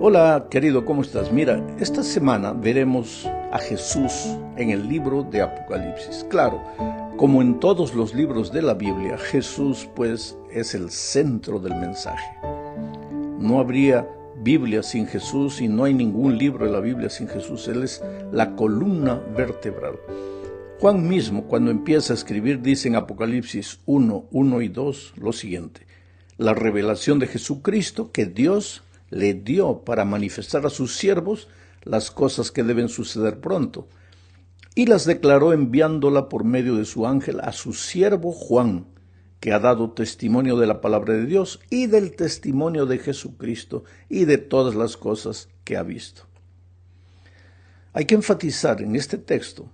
Hola querido, ¿cómo estás? Mira, esta semana veremos a Jesús en el libro de Apocalipsis. Claro, como en todos los libros de la Biblia, Jesús pues es el centro del mensaje. No habría Biblia sin Jesús y no hay ningún libro de la Biblia sin Jesús. Él es la columna vertebral. Juan mismo, cuando empieza a escribir, dice en Apocalipsis 1, 1 y 2 lo siguiente: la revelación de Jesucristo que Dios le dio para manifestar a sus siervos las cosas que deben suceder pronto, y las declaró enviándola por medio de su ángel a su siervo Juan, que ha dado testimonio de la palabra de Dios y del testimonio de Jesucristo y de todas las cosas que ha visto. Hay que enfatizar en este texto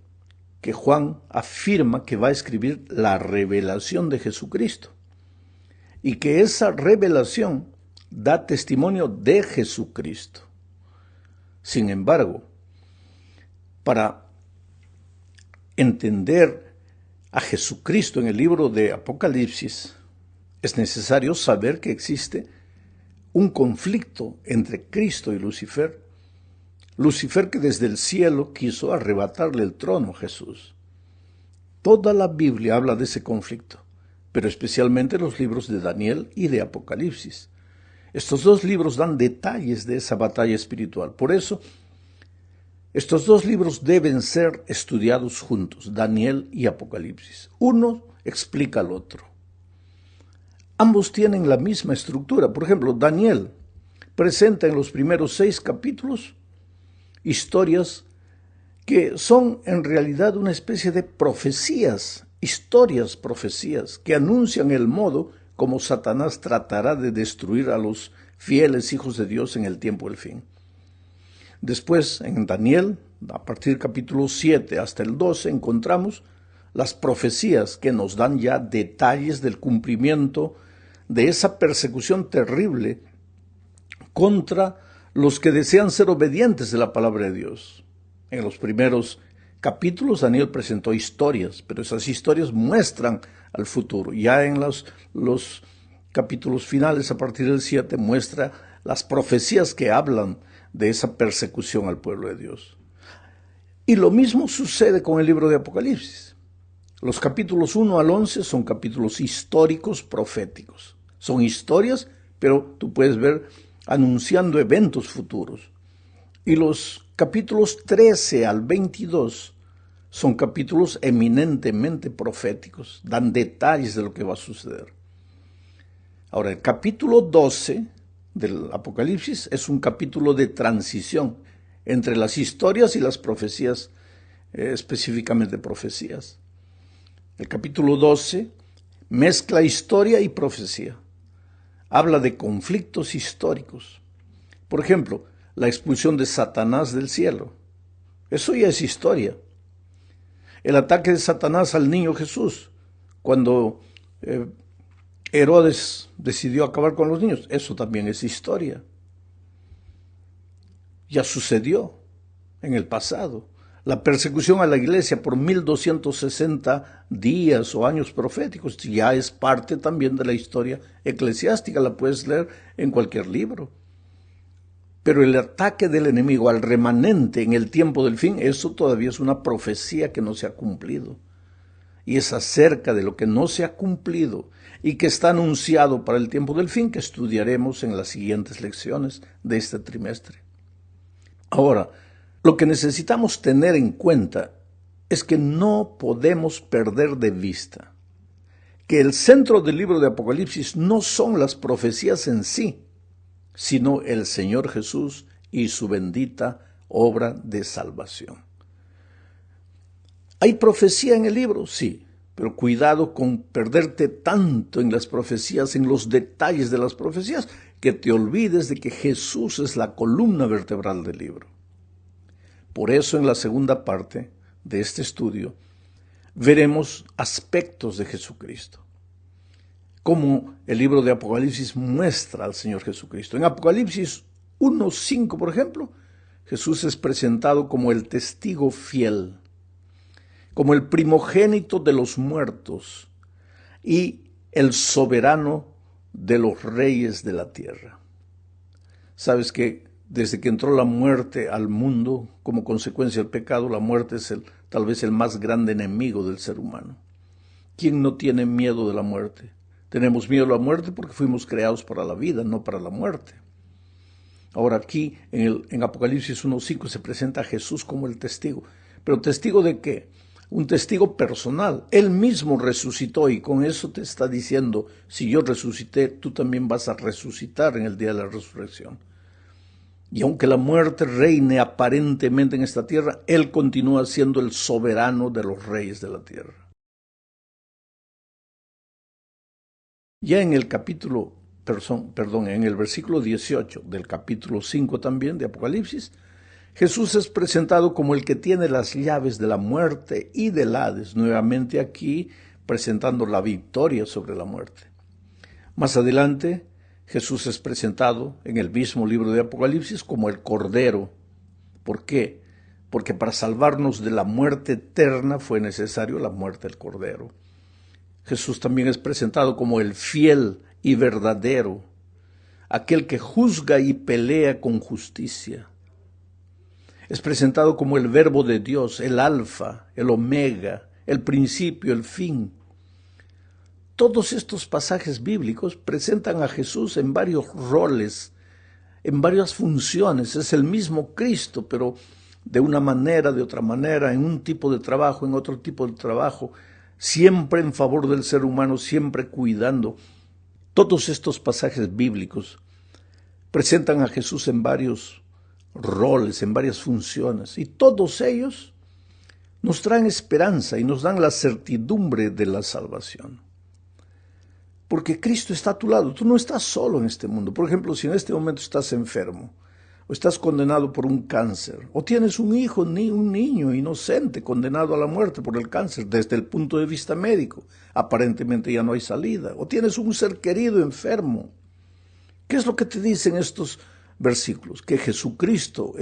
que Juan afirma que va a escribir la revelación de Jesucristo y que esa revelación da testimonio de Jesucristo. Sin embargo, para entender a Jesucristo en el libro de Apocalipsis, es necesario saber que existe un conflicto entre Cristo y Lucifer. Lucifer, que desde el cielo quiso arrebatarle el trono a Jesús. Toda la Biblia habla de ese conflicto, pero especialmente los libros de Daniel y de Apocalipsis. Estos dos libros dan detalles de esa batalla espiritual. Por eso, estos dos libros deben ser estudiados juntos, Daniel y Apocalipsis. Uno explica al otro. Ambos tienen la misma estructura. Por ejemplo, Daniel presenta en los primeros 6 capítulos historias que son en realidad una especie de profecías, profecías, que anuncian el modo como Satanás tratará de destruir a los fieles hijos de Dios en el tiempo del fin. Después, en Daniel, a partir del capítulo 7 hasta el 12, encontramos las profecías que nos dan ya detalles del cumplimiento de esa persecución terrible contra los que desean ser obedientes de la palabra de Dios. En los primeros capítulos Daniel presentó historias, pero esas historias muestran al futuro. Ya en los capítulos finales, a partir del 7, muestra las profecías que hablan de esa persecución al pueblo de Dios. Y lo mismo sucede con el libro de Apocalipsis. Los capítulos 1 al 11 son capítulos históricos proféticos. Son historias, pero tú puedes ver anunciando eventos futuros. Y los capítulos 13 al 22 son capítulos eminentemente proféticos, dan detalles de lo que va a suceder. Ahora, el capítulo 12 del Apocalipsis es un capítulo de transición entre las historias y las profecías, específicamente profecías. El capítulo 12 mezcla historia y profecía. Habla de conflictos históricos. Por ejemplo, la expulsión de Satanás del cielo. Eso ya es historia. El ataque de Satanás al niño Jesús, cuando Herodes decidió acabar con los niños, eso también es historia. Ya sucedió en el pasado. La persecución a la iglesia por 1260 días o años proféticos ya es parte también de la historia eclesiástica, la puedes leer en cualquier libro. Pero el ataque del enemigo al remanente en el tiempo del fin, eso todavía es una profecía que no se ha cumplido. Y es acerca de lo que no se ha cumplido y que está anunciado para el tiempo del fin que estudiaremos en las siguientes lecciones de este trimestre. Ahora, lo que necesitamos tener en cuenta es que no podemos perder de vista que el centro del libro de Apocalipsis no son las profecías en sí, sino el Señor Jesús y su bendita obra de salvación. ¿Hay profecía en el libro? Sí, pero cuidado con perderte tanto en las profecías, en los detalles de las profecías, que te olvides de que Jesús es la columna vertebral del libro. Por eso en la segunda parte de este estudio veremos aspectos de Jesucristo, como el libro de Apocalipsis muestra al Señor Jesucristo. En Apocalipsis 1:5, por ejemplo, Jesús es presentado como el testigo fiel, como el primogénito de los muertos y el soberano de los reyes de la tierra. Sabes que Desde que entró la muerte al mundo, como consecuencia del pecado, la muerte es tal vez el más grande enemigo del ser humano. ¿Quién no tiene miedo de la muerte? Tenemos miedo a la muerte porque fuimos creados para la vida, no para la muerte. Ahora aquí, en Apocalipsis 1:5, se presenta a Jesús como el testigo. ¿Pero testigo de qué? Un testigo personal. Él mismo resucitó y con eso te está diciendo, si yo resucité, tú también vas a resucitar en el día de la resurrección. Y aunque la muerte reine aparentemente en esta tierra, Él continúa siendo el soberano de los reyes de la tierra. Ya en el en el versículo 18 del capítulo 5 también de Apocalipsis, Jesús es presentado como el que tiene las llaves de la muerte y del Hades, nuevamente aquí presentando la victoria sobre la muerte. Más adelante, Jesús es presentado en el mismo libro de Apocalipsis como el Cordero. ¿Por qué? Porque para salvarnos de la muerte eterna fue necesario la muerte del Cordero. Jesús también es presentado como el fiel y verdadero, aquel que juzga y pelea con justicia. Es presentado como el Verbo de Dios, el Alfa, el Omega, el principio, el fin. Todos estos pasajes bíblicos presentan a Jesús en varios roles, en varias funciones. Es el mismo Cristo, pero de una manera, de otra manera, en un tipo de trabajo, en otro tipo de trabajo, siempre en favor del ser humano, siempre cuidando. Todos estos pasajes bíblicos presentan a Jesús en varios roles, en varias funciones, y todos ellos nos traen esperanza y nos dan la certidumbre de la salvación. Porque Cristo está a tu lado, tú no estás solo en este mundo. Por ejemplo, si en este momento estás enfermo, o estás condenado por un cáncer, o tienes un hijo, un niño inocente condenado a la muerte por el cáncer desde el punto de vista médico, aparentemente ya no hay salida, o tienes un ser querido enfermo, ¿qué es lo que te dicen estos versículos? Que Jesucristo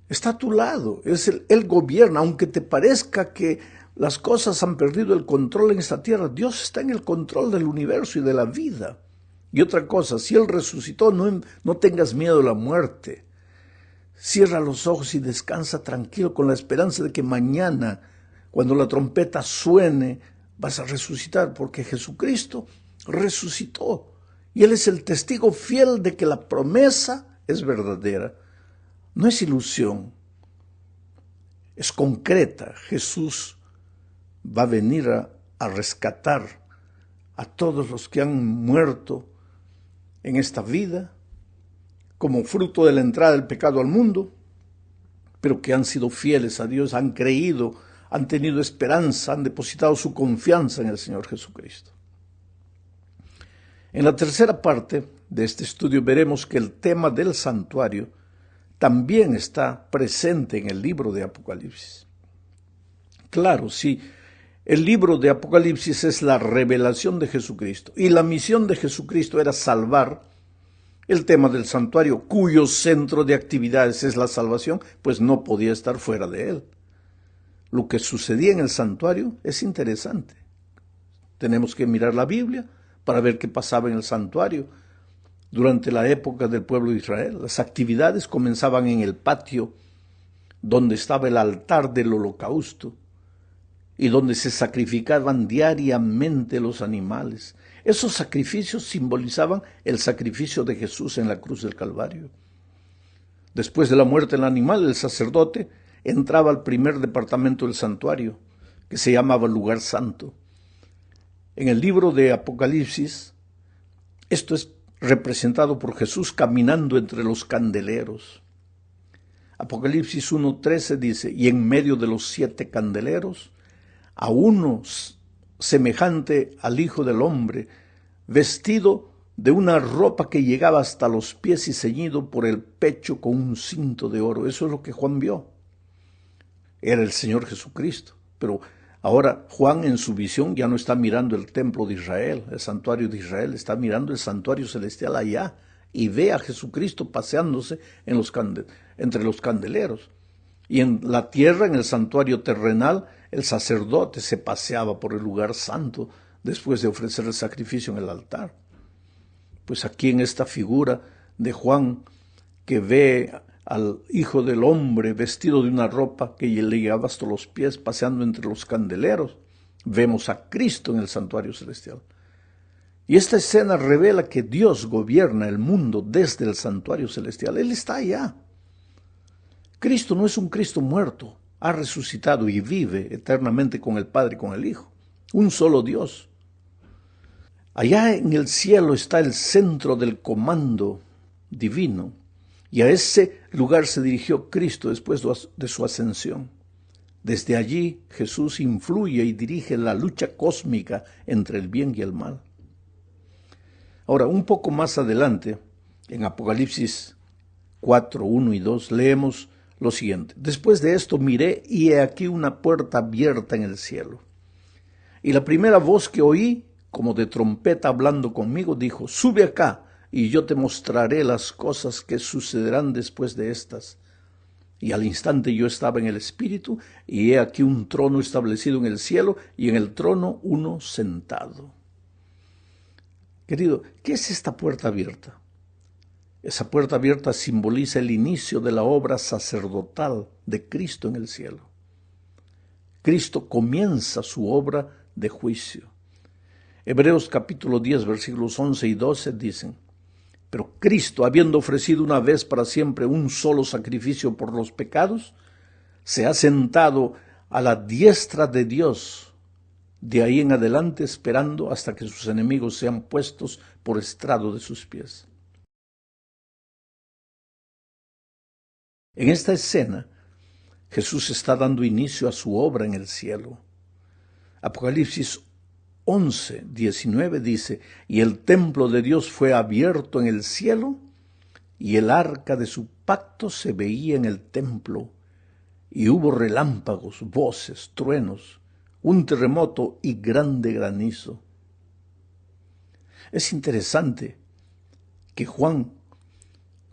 está a tu lado, Él gobierna, aunque te parezca que las cosas han perdido el control en esta tierra, Dios está en el control del universo y de la vida. Y otra cosa, si Él resucitó, no tengas miedo de la muerte. Cierra los ojos y descansa tranquilo con la esperanza de que mañana, cuando la trompeta suene, vas a resucitar, porque Jesucristo resucitó. Y Él es el testigo fiel de que la promesa es verdadera. No es ilusión, es concreta. Jesús va a venir a rescatar a todos los que han muerto en esta vida como fruto de la entrada del pecado al mundo, pero que han sido fieles a Dios, han creído, han tenido esperanza, han depositado su confianza en el Señor Jesucristo. En la tercera parte de este estudio veremos que el tema del santuario también está presente en el libro de Apocalipsis. Claro, sí, el libro de Apocalipsis es la revelación de Jesucristo y la misión de Jesucristo era salvar. El tema del santuario, cuyo centro de actividades es la salvación, pues no podía estar fuera de él. Lo que sucedía en el santuario es interesante. Tenemos que mirar la Biblia para ver qué pasaba en el santuario durante la época del pueblo de Israel. Las actividades comenzaban en el patio donde estaba el altar del holocausto y donde se sacrificaban diariamente los animales. Esos sacrificios simbolizaban el sacrificio de Jesús en la cruz del Calvario. Después de la muerte del animal, el sacerdote entraba al primer departamento del santuario, que se llamaba lugar santo. En el libro de Apocalipsis, esto es representado por Jesús caminando entre los candeleros. Apocalipsis 1:13 dice, y en medio de los 7 candeleros, a uno semejante al Hijo del Hombre, vestido de una ropa que llegaba hasta los pies y ceñido por el pecho con un cinto de oro. Eso es lo que Juan vio. Era el Señor Jesucristo. Pero ahora Juan en su visión ya no está mirando el templo de Israel, el santuario de Israel, está mirando el santuario celestial allá y ve a Jesucristo paseándose entre los candeleros. Y en la tierra, en el santuario terrenal, el sacerdote se paseaba por el lugar santo después de ofrecer el sacrificio en el altar. Pues aquí en esta figura de Juan, que ve al Hijo del Hombre vestido de una ropa que le llegaba hasta los pies, paseando entre los candeleros. Vemos a Cristo en el santuario celestial. Y esta escena revela que Dios gobierna el mundo desde el santuario celestial. Él está allá. Cristo no es un Cristo muerto, ha resucitado y vive eternamente con el Padre y con el Hijo. Un solo Dios. Allá en el cielo está el centro del comando divino, y a ese lugar se dirigió Cristo después de su ascensión. Desde allí Jesús influye y dirige la lucha cósmica entre el bien y el mal. Ahora, un poco más adelante, en Apocalipsis 4, 1 y 2, leemos lo siguiente. Después de esto miré y he aquí una puerta abierta en el cielo. Y la primera voz que oí, como de trompeta hablando conmigo, dijo, sube acá y yo te mostraré las cosas que sucederán después de estas. Y al instante yo estaba en el Espíritu, y he aquí un trono establecido en el cielo, y en el trono uno sentado. Querido, ¿qué es esta puerta abierta? Esa puerta abierta simboliza el inicio de la obra sacerdotal de Cristo en el cielo. Cristo comienza su obra de juicio. Hebreos capítulo 10, versículos 11 y 12 dicen, pero Cristo, habiendo ofrecido una vez para siempre un solo sacrificio por los pecados, se ha sentado a la diestra de Dios, de ahí en adelante esperando hasta que sus enemigos sean puestos por estrado de sus pies. En esta escena, Jesús está dando inicio a su obra en el cielo. Apocalipsis 11, 19 dice, y el templo de Dios fue abierto en el cielo, y el arca de su pacto se veía en el templo, y hubo relámpagos, voces, truenos, un terremoto y grande granizo. Es interesante que Juan,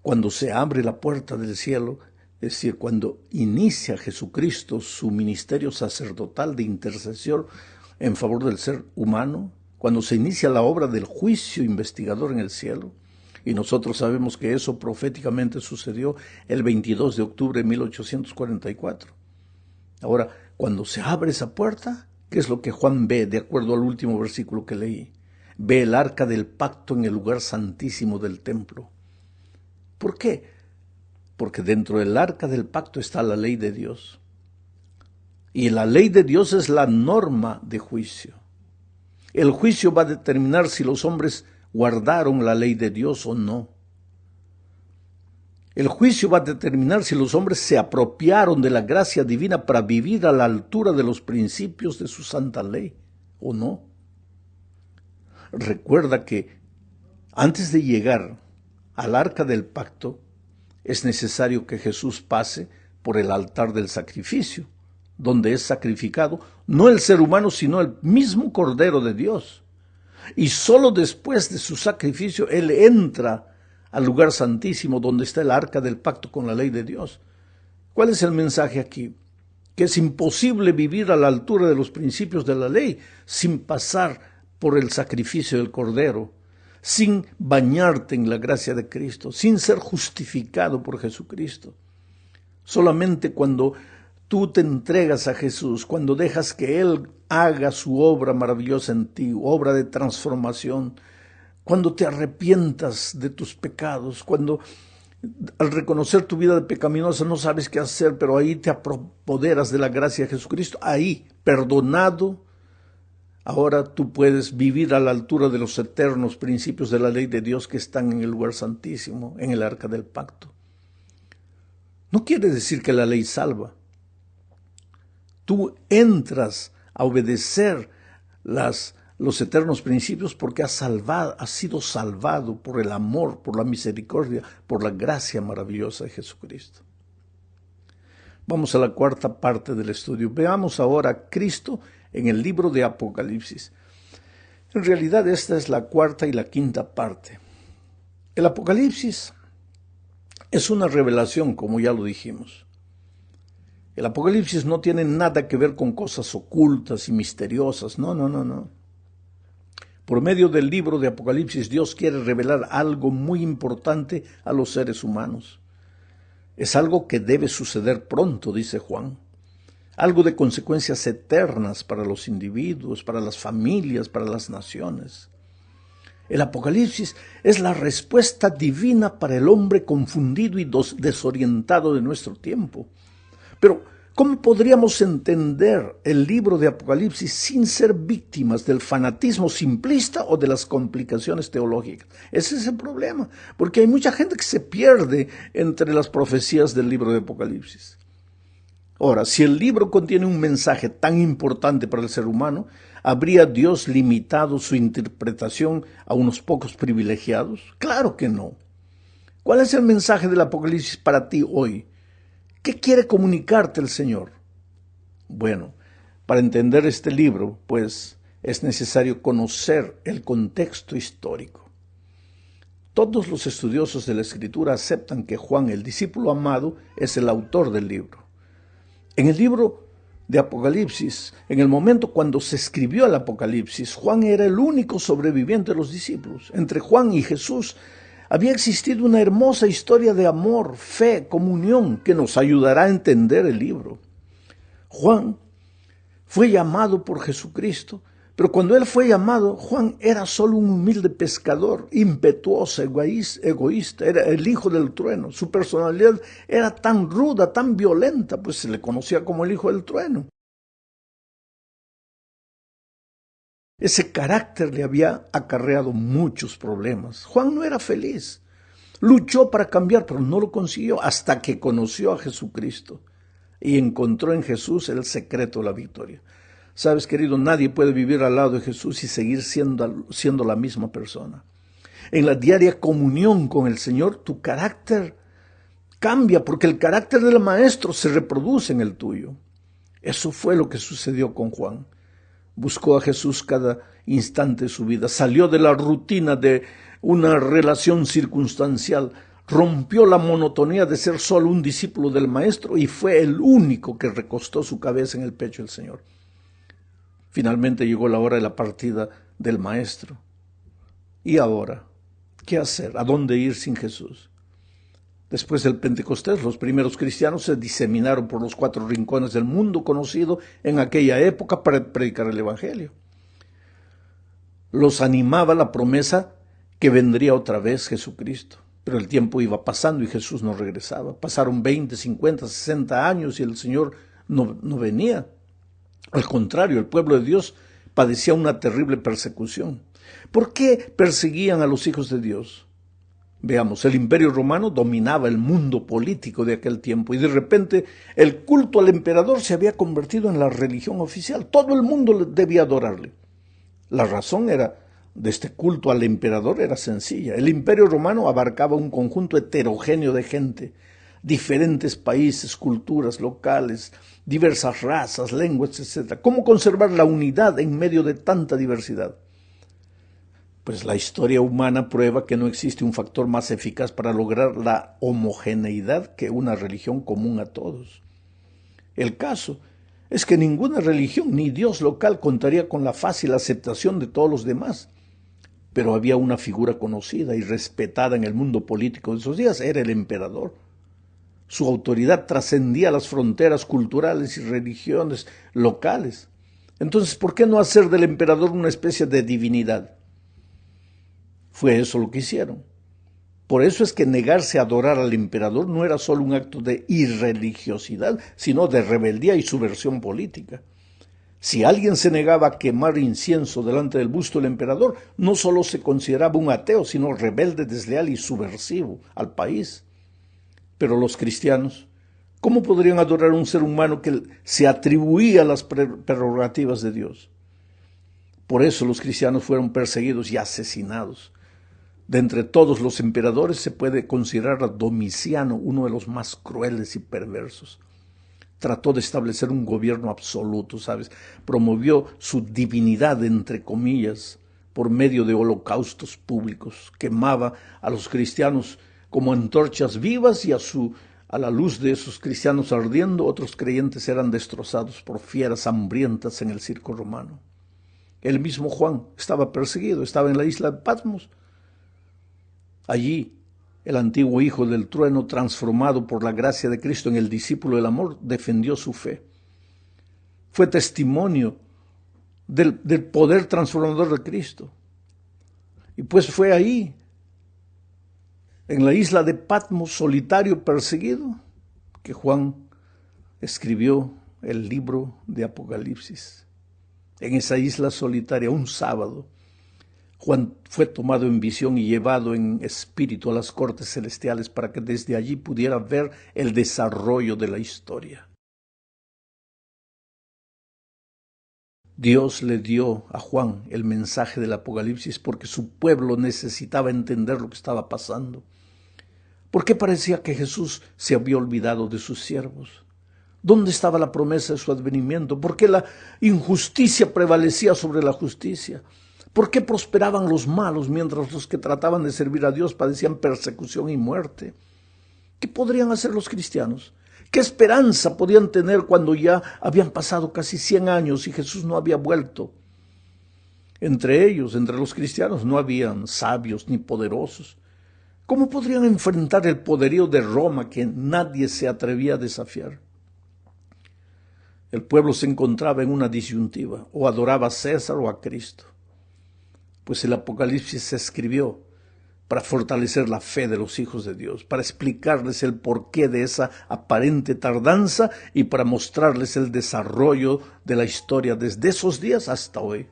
cuando se abre la puerta del cielo, es decir, cuando inicia Jesucristo su ministerio sacerdotal de intercesión en favor del ser humano, cuando se inicia la obra del juicio investigador en el cielo, y nosotros sabemos que eso proféticamente sucedió el 22 de octubre de 1844. Ahora, cuando se abre esa puerta, ¿qué es lo que Juan ve de acuerdo al último versículo que leí? Ve el arca del pacto en el lugar santísimo del templo. ¿Por qué? Porque dentro del arca del pacto está la ley de Dios. Y la ley de Dios es la norma de juicio. El juicio va a determinar si los hombres guardaron la ley de Dios o no. El juicio va a determinar si los hombres se apropiaron de la gracia divina para vivir a la altura de los principios de su santa ley o no. Recuerda que antes de llegar al arca del pacto, es necesario que Jesús pase por el altar del sacrificio, donde es sacrificado no el ser humano, sino el mismo Cordero de Dios. Y solo después de su sacrificio, Él entra al lugar santísimo donde está el arca del pacto con la ley de Dios. ¿Cuál es el mensaje aquí? Que es imposible vivir a la altura de los principios de la ley sin pasar por el sacrificio del Cordero, sin bañarte en la gracia de Cristo, sin ser justificado por Jesucristo. Solamente cuando tú te entregas a Jesús, cuando dejas que Él haga su obra maravillosa en ti, obra de transformación, cuando te arrepientas de tus pecados, cuando al reconocer tu vida de pecaminosa no sabes qué hacer, pero ahí te apoderas de la gracia de Jesucristo, ahí, perdonado, ahora tú puedes vivir a la altura de los eternos principios de la ley de Dios que están en el lugar santísimo, en el arca del pacto. No quiere decir que la ley salva. Tú entras a obedecer los eternos principios porque has sido salvado por el amor, por la misericordia, por la gracia maravillosa de Jesucristo. Vamos a la cuarta parte del estudio. Veamos ahora a Cristo en el libro de Apocalipsis. En realidad esta es la cuarta y la quinta parte. El Apocalipsis es una revelación, como ya lo dijimos. El Apocalipsis no tiene nada que ver con cosas ocultas y misteriosas. No. Por medio del libro de Apocalipsis, Dios quiere revelar algo muy importante a los seres humanos. Es algo que debe suceder pronto, dice Juan. Algo de consecuencias eternas para los individuos, para las familias, para las naciones. El Apocalipsis es la respuesta divina para el hombre confundido y desorientado de nuestro tiempo. Pero, ¿cómo podríamos entender el libro de Apocalipsis sin ser víctimas del fanatismo simplista o de las complicaciones teológicas? Ese es el problema, porque hay mucha gente que se pierde entre las profecías del libro de Apocalipsis. Ahora, si el libro contiene un mensaje tan importante para el ser humano, ¿habría Dios limitado su interpretación a unos pocos privilegiados? Claro que no. ¿Cuál es el mensaje del Apocalipsis para ti hoy? ¿Qué quiere comunicarte el Señor? Bueno, para entender este libro, pues, es necesario conocer el contexto histórico. Todos los estudiosos de la Escritura aceptan que Juan, el discípulo amado, es el autor del libro. En el libro de Apocalipsis, en el momento cuando se escribió el Apocalipsis, Juan era el único sobreviviente de los discípulos. Entre Juan y Jesús había existido una hermosa historia de amor, fe, comunión, que nos ayudará a entender el libro. Juan fue llamado por Jesucristo, pero cuando él fue llamado, Juan era solo un humilde pescador, impetuoso, egoísta, era el hijo del trueno. Su personalidad era tan ruda, tan violenta, pues se le conocía como el hijo del trueno. Ese carácter le había acarreado muchos problemas. Juan no era feliz. Luchó para cambiar, pero no lo consiguió hasta que conoció a Jesucristo y encontró en Jesús el secreto de la victoria. Sabes, querido, nadie puede vivir al lado de Jesús y seguir siendo la misma persona. En la diaria comunión con el Señor, tu carácter cambia porque el carácter del Maestro se reproduce en el tuyo. Eso fue lo que sucedió con Juan. Buscó a Jesús cada instante de su vida, salió de la rutina de una relación circunstancial, rompió la monotonía de ser solo un discípulo del Maestro y fue el único que recostó su cabeza en el pecho del Señor. Finalmente llegó la hora de la partida del Maestro. ¿Y ahora? ¿Qué hacer? ¿A dónde ir sin Jesús? Después del Pentecostés, los primeros cristianos se diseminaron por los 4 rincones del mundo conocido en aquella época para predicar el Evangelio. Los animaba la promesa que vendría otra vez Jesucristo. Pero el tiempo iba pasando y Jesús no regresaba. Pasaron 20, 50, 60 años y el Señor no venía. Al contrario, el pueblo de Dios padecía una terrible persecución. ¿Por qué perseguían a los hijos de Dios? Veamos, el Imperio Romano dominaba el mundo político de aquel tiempo y de repente el culto al emperador se había convertido en la religión oficial. Todo el mundo debía adorarle. La razón de este culto al emperador era sencilla. El Imperio Romano abarcaba un conjunto heterogéneo de gente, diferentes países, culturas locales, diversas razas, lenguas, etc. ¿Cómo conservar la unidad en medio de tanta diversidad? Pues la historia humana prueba que no existe un factor más eficaz para lograr la homogeneidad que una religión común a todos. El caso es que ninguna religión ni Dios local contaría con la fácil aceptación de todos los demás. Pero había una figura conocida y respetada en el mundo político de esos días, era el emperador. Su autoridad trascendía las fronteras culturales y religiones locales. Entonces, ¿por qué no hacer del emperador una especie de divinidad? Fue eso lo que hicieron. Por eso es que negarse a adorar al emperador no era solo un acto de irreligiosidad, sino de rebeldía y subversión política. Si alguien se negaba a quemar incienso delante del busto del emperador, no solo se consideraba un ateo, sino rebelde, desleal y subversivo al país. Pero los cristianos, ¿cómo podrían adorar a un ser humano que se atribuía las prerrogativas de Dios? Por eso los cristianos fueron perseguidos y asesinados. De entre todos los emperadores se puede considerar a Domiciano uno de los más crueles y perversos. Trató de establecer un gobierno absoluto, ¿sabes? Promovió su divinidad, entre comillas, por medio de holocaustos públicos. Quemaba a los cristianos como antorchas vivas y a la luz de esos cristianos ardiendo, otros creyentes eran destrozados por fieras hambrientas en el circo romano. El mismo Juan estaba perseguido, estaba en la isla de Patmos. Allí el antiguo hijo del trueno, transformado por la gracia de Cristo en el discípulo del amor, defendió su fe. Fue testimonio del poder transformador de Cristo. Y pues fue ahí, en la isla de Patmos, solitario, perseguido, que Juan escribió el libro de Apocalipsis. En esa isla solitaria, un sábado, Juan fue tomado en visión y llevado en espíritu a las cortes celestiales para que desde allí pudiera ver el desarrollo de la historia. Dios le dio a Juan el mensaje del Apocalipsis porque su pueblo necesitaba entender lo que estaba pasando. ¿Por qué parecía que Jesús se había olvidado de sus siervos? ¿Dónde estaba la promesa de su advenimiento? ¿Por qué la injusticia prevalecía sobre la justicia? ¿Por qué prosperaban los malos mientras los que trataban de servir a Dios padecían persecución y muerte? ¿Qué podrían hacer los cristianos? ¿Qué esperanza podían tener cuando ya habían pasado casi 100 años y Jesús no había vuelto? Entre ellos, entre los cristianos, no habían sabios ni poderosos. ¿Cómo podrían enfrentar el poderío de Roma que nadie se atrevía a desafiar? El pueblo se encontraba en una disyuntiva, o adoraba a César o a Cristo. Pues el Apocalipsis se escribió para fortalecer la fe de los hijos de Dios, para explicarles el porqué de esa aparente tardanza y para mostrarles el desarrollo de la historia desde esos días hasta hoy.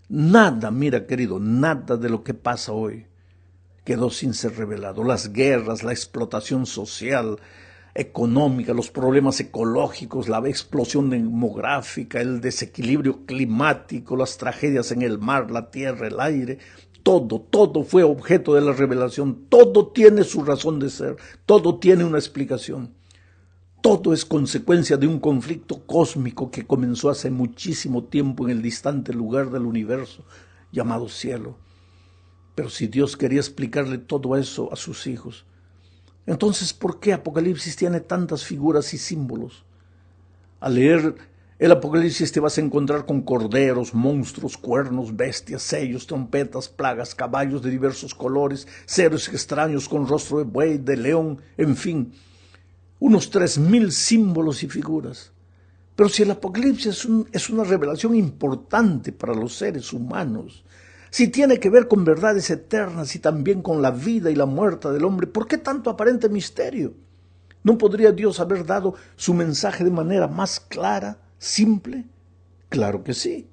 Nada, mira querido, nada de lo que pasa hoy quedó sin ser revelado. Las guerras, la explotación social, económica, los problemas ecológicos, la explosión demográfica, el desequilibrio climático, las tragedias en el mar, la tierra, el aire, todo fue objeto de la revelación, todo tiene su razón de ser, todo tiene una explicación. Todo es consecuencia de un conflicto cósmico que comenzó hace muchísimo tiempo en el distante lugar del universo llamado cielo. Pero si Dios quería explicarle todo eso a sus hijos, entonces, ¿por qué Apocalipsis tiene tantas figuras y símbolos? Al leer el Apocalipsis te vas a encontrar con corderos, monstruos, cuernos, bestias, sellos, trompetas, plagas, caballos de diversos colores, seres extraños con rostro de buey, de león, en fin, unos 3000 símbolos y figuras. Pero si el Apocalipsis es una revelación importante para los seres humanos, si tiene que ver con verdades eternas y también con la vida y la muerte del hombre, ¿por qué tanto aparente misterio? ¿No podría Dios haber dado su mensaje de manera más clara, simple? Claro que sí.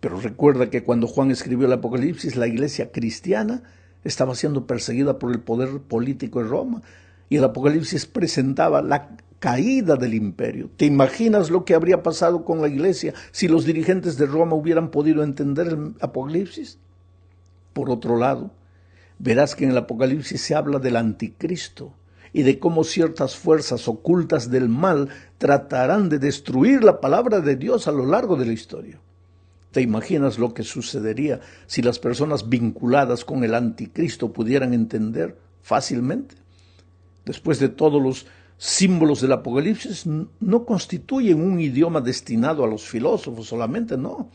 Pero recuerda que cuando Juan escribió el Apocalipsis, la iglesia cristiana estaba siendo perseguida por el poder político de Roma y el Apocalipsis presentaba la caída del imperio. ¿Te imaginas lo que habría pasado con la iglesia si los dirigentes de Roma hubieran podido entender el Apocalipsis? Por otro lado, verás que en el Apocalipsis se habla del anticristo y de cómo ciertas fuerzas ocultas del mal tratarán de destruir la palabra de Dios a lo largo de la historia. ¿Te imaginas lo que sucedería si las personas vinculadas con el anticristo pudieran entender fácilmente? Después de todos los símbolos del Apocalipsis no constituyen un idioma destinado a los filósofos solamente, no.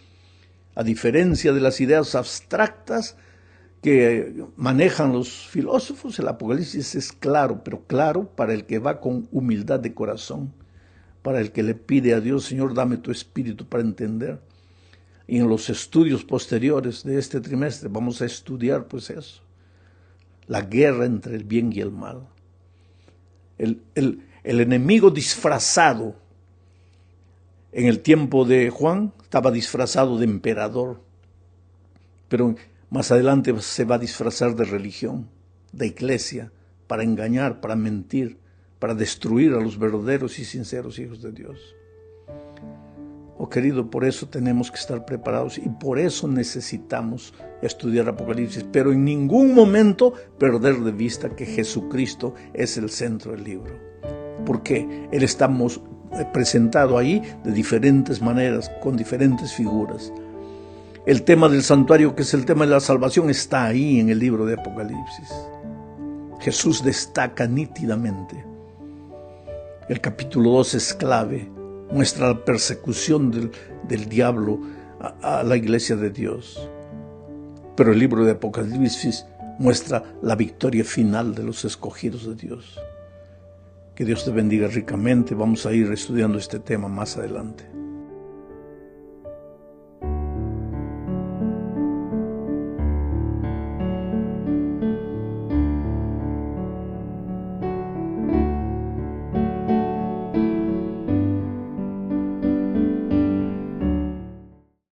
A diferencia de las ideas abstractas que manejan los filósofos, el Apocalipsis es claro, pero claro para el que va con humildad de corazón, para el que le pide a Dios, Señor, dame tu espíritu para entender. Y en los estudios posteriores de este trimestre vamos a estudiar pues eso, la guerra entre el bien y el mal. El enemigo disfrazado en el tiempo de Juan estaba disfrazado de emperador, pero más adelante se va a disfrazar de religión, de iglesia, para engañar, para mentir, para destruir a los verdaderos y sinceros hijos de Dios. Oh querido, por eso tenemos que estar preparados y por eso necesitamos estudiar Apocalipsis, pero en ningún momento perder de vista que Jesucristo es el centro del libro. Porque Él está presentado ahí de diferentes maneras, con diferentes figuras. El tema del santuario, que es el tema de la salvación, está ahí en el libro de Apocalipsis. Jesús destaca nítidamente. El capítulo 2 es clave. Muestra la persecución del diablo a la iglesia de Dios. Pero el libro de Apocalipsis muestra la victoria final de los escogidos de Dios. Que Dios te bendiga ricamente. Vamos a ir estudiando este tema más adelante.